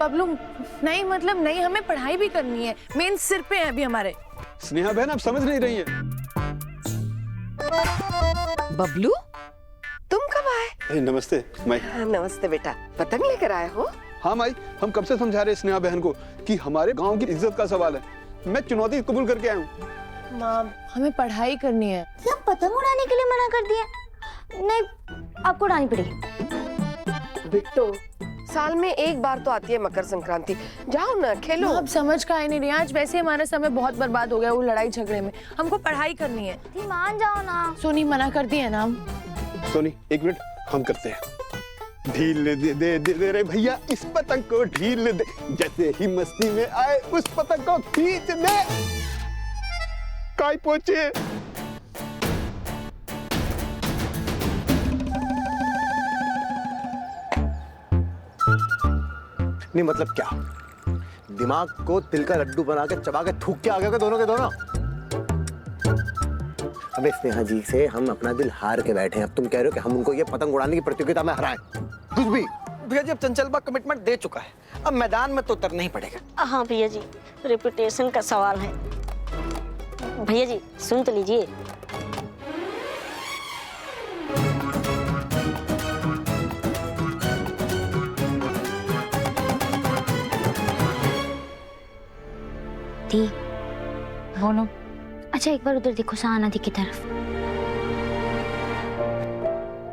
बबलू नहीं, मतलब नहीं, हमें पढ़ाई भी करनी है, मेन सिर पे है अभी हमारे। स्नेहा बहन आप समझ नहीं रही हैं। बबलू तुम कब आए? नमस्ते माई। नमस्ते बेटा, पतंग लेकर आए हो? हाँ माई, हम कब से समझा रहे स्नेहा बहन को कि हमारे गांव की इज्जत का सवाल है। मैं चुनौती कबूल करके आया हूँ। माँ हमें पढ़ाई करनी है। क्या पतंग उड़ाने के लिए मना कर दिया? नहीं, आपको उड़ानी पड़ेगी। बिट्टू, साल में एक बार तो आती है मकर संक्रांति, जाओ ना खेलो। अब समझ का ही नहीं रही, आज वैसे हमारा समय बहुत बर्बाद हो गया वो लड़ाई झगड़े में, हमको पढ़ाई करनी है। मान जाओ ना। सोनी मना कर दी है ना। सोनी एक मिनट, हम करते हैं। ढील दे रे भैया इस पतंग को, ढील दे, जैसे ही मस्ती में आए उस पतंग को खींच दे। काय पहुंचे। नहीं मतलब क्या, दिमाग को तिल का लड्डू बना के चबा के थूक के आ गए दोनों के दोनों। अबे स्नेहा जी से हम अपना दिल हार के बैठे हैं, अब तुम कह रहे हो कि हम उनको ये पतंग उड़ाने की प्रतियोगिता में हराएं? कुछ भी। भैया जी अब चंचलबा कमिटमेंट दे चुका है, अब मैदान में तो उतरना ही पड़ेगा। हाँ भैया जी, रेपुटेशन का सवाल है। भैया जी सुन तो लीजिए। दी, बोलो। अच्छा एक बार उधर देखो, सहाना दी की तरफ।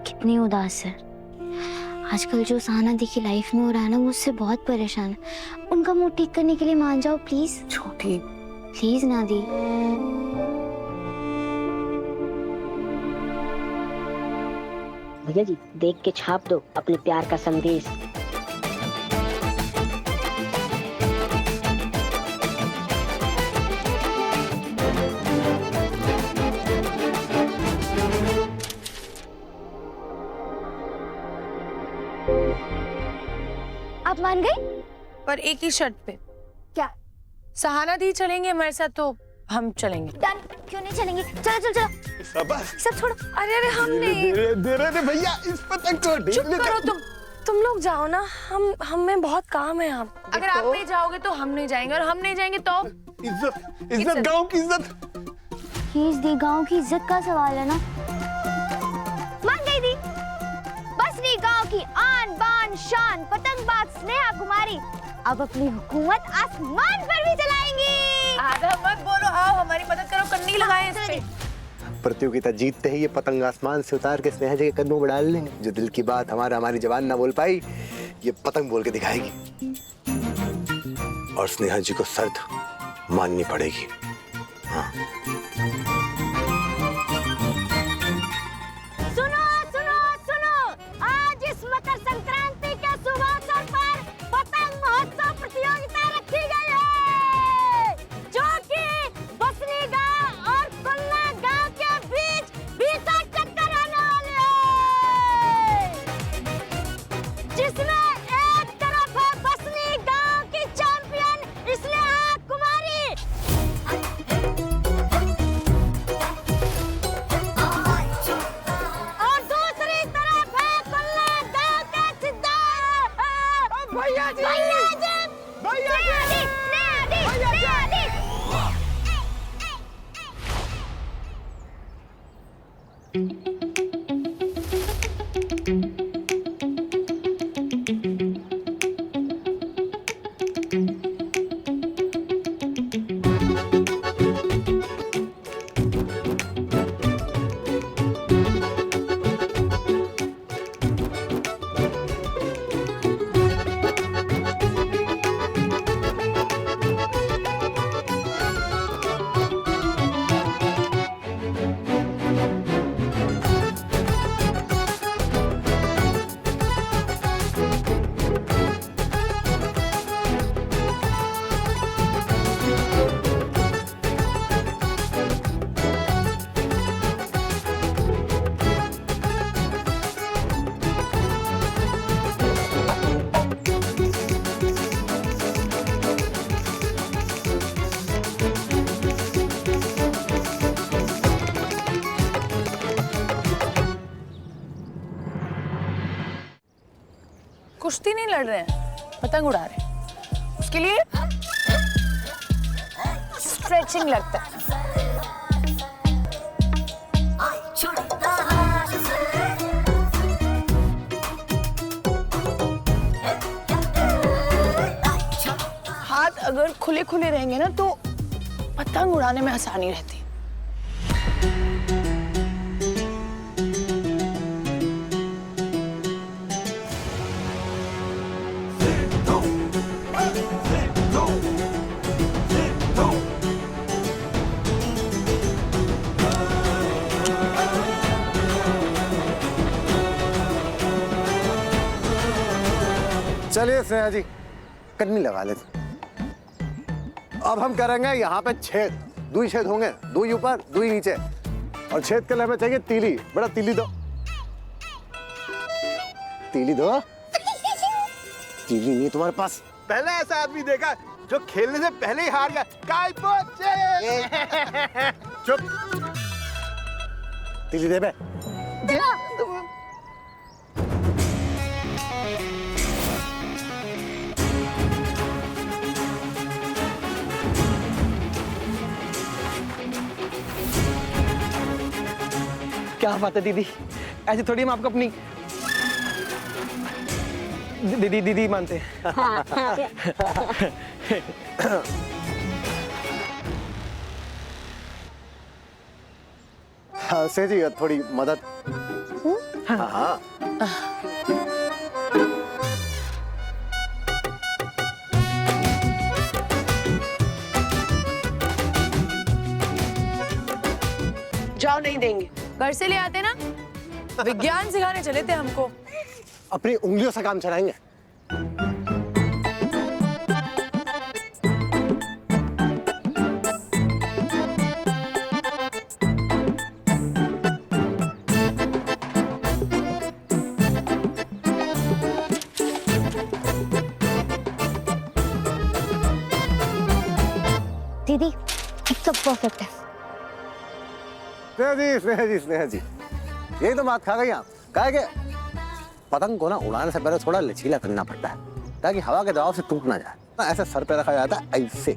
कितनी उदास है। आजकल जो सहाना दी की लाइफ में हो रहा है ना, वो उससे बहुत परेशान है। उनका मूड ठीक करने के लिए मान जाओ प्लीज। छोटी प्लीज ना दी। भैया जी देख के छाप दो अपने प्यार का संदेश। आप मान गई? पर एक ही शर्त पे। क्या? सहाना दी चलेंगे हमारे साथ तो हम चलेंगे। डन। क्यों नहीं चलेंगे? चलो चलो चलो। शाबाश। सब छोड़ो। अरे हम नहीं। दे रे भैया इस पतंग को, ढील चुप दे। करो तुम लोग जाओ ना, हमें बहुत काम है यहाँ। अगर आप नहीं जाओगे तो हम नहीं जाएंगे, और हम नहीं जाएंगे तो इज्जत गांव की इज्जत। प्लीज दी, गांव की इज्जत का सवाल है ना। मान गई दी। बस नहीं, गांव की आन बान शान पतंगबाज स्नेहा कुमारी अब अपनी हुकूमत आसमान पर भी चलाएंगी। आधा मत बोलो, आओ हमारी मदद करो, कन्नी लगाएं इस पे। प्रतियोगिता जीतते ही ये पतंग आसमान से उतार के स्नेहा जी के कदमों में डाल लेंगे। जो दिल की बात हमारी जबान ना बोल पाई, ये पतंग बोल के दिखाएगी। और स्नेहा जी को शर्त माननी पड़ेगी। हाँ। सुनो सुनो सुनो, आज इस मकर संक्रांति के शुभ अवसर पर पतंग महोत्सव प्रतियोगिता रखी गई है, जो कि बसनी गांव और कुल्ला गांव के बीच भीषण टक्कर होने वाली है, जिसमें एक तरफ है बसनी गांव की चैंपियन स्नेहा कुमारी और दूसरी तरफ है कुल्ला गांव के सिद्धार्थ। भैया जी, भैया जी, भैया जी, भैया जी। कुश्ती नहीं लड़ रहे हैं, पतंग उड़ा रहे हैं। उसके लिए स्ट्रेचिंग लगता है। हाथ अगर खुले खुले रहेंगे ना तो पतंग उड़ाने में आसानी रहती है। चलिए स्नेहा जी, कन्नी लगा लेते। अब हम करेंगे यहाँ पे छेद, 2 छेद होंगे, 2 ऊपर 2 नीचे, और छेद के लिए हमें चाहिए तीली। बड़ा तीली दो, तीली दो। तीली नहीं तुम्हारे पास? पहले ऐसा आदमी देखा जो खेलने से पहले ही हार गया। काय चुप। तीली दे बे। क्या बात है दीदी, ऐसे थोड़ी हम आपको अपनी दीदी दीदी मानते हैं। हाँ से जी, थोड़ी मदद। हाँ हाँ। जाओ, नहीं देंगे। घर से ले आते ना, विज्ञान सिखाने चले थे हमको। अपनी उंगलियों से काम चलाएंगे। दीदी एकदम परफेक्ट है। स्नेहा जी, यही तो बात खा गई आप। कहा कि पतंग को ना उड़ाने से पहले थोड़ा लचीला करना पड़ता है ताकि हवा के दबाव से टूट ना जाए। ऐसे सर पे रखा जाता है ऐसे,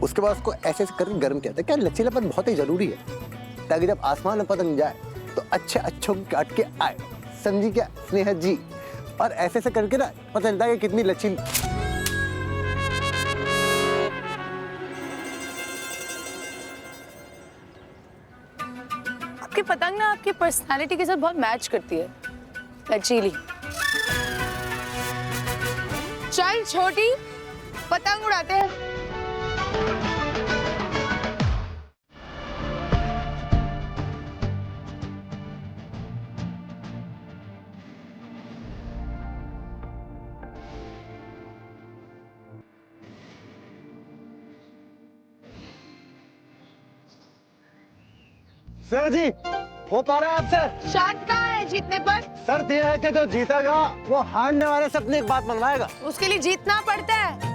उसके बाद उसको ऐसे करके गर्म किया जाता है। क्या लचीलापन बहुत ही जरूरी है ताकि जब आसमान में पतंग जाए तो अच्छे काट के आए। समझी क्या स्नेहा जी? और ऐसे से करके ना पता चलता है कि कितनी लचीली। आपकी पतंग ना आपकी पर्सनालिटी के साथ बहुत मैच करती है, लचीली। चल छोटी, पतंग उड़ाते हैं। सर जी, हो पा रहा है आपसे? शांत कहाँ है जीतने पर? सर दिया है कि जो जीतेगा वो हारने वाले से अपनी एक बात मनवाएगा। उसके लिए जीतना पड़ता है।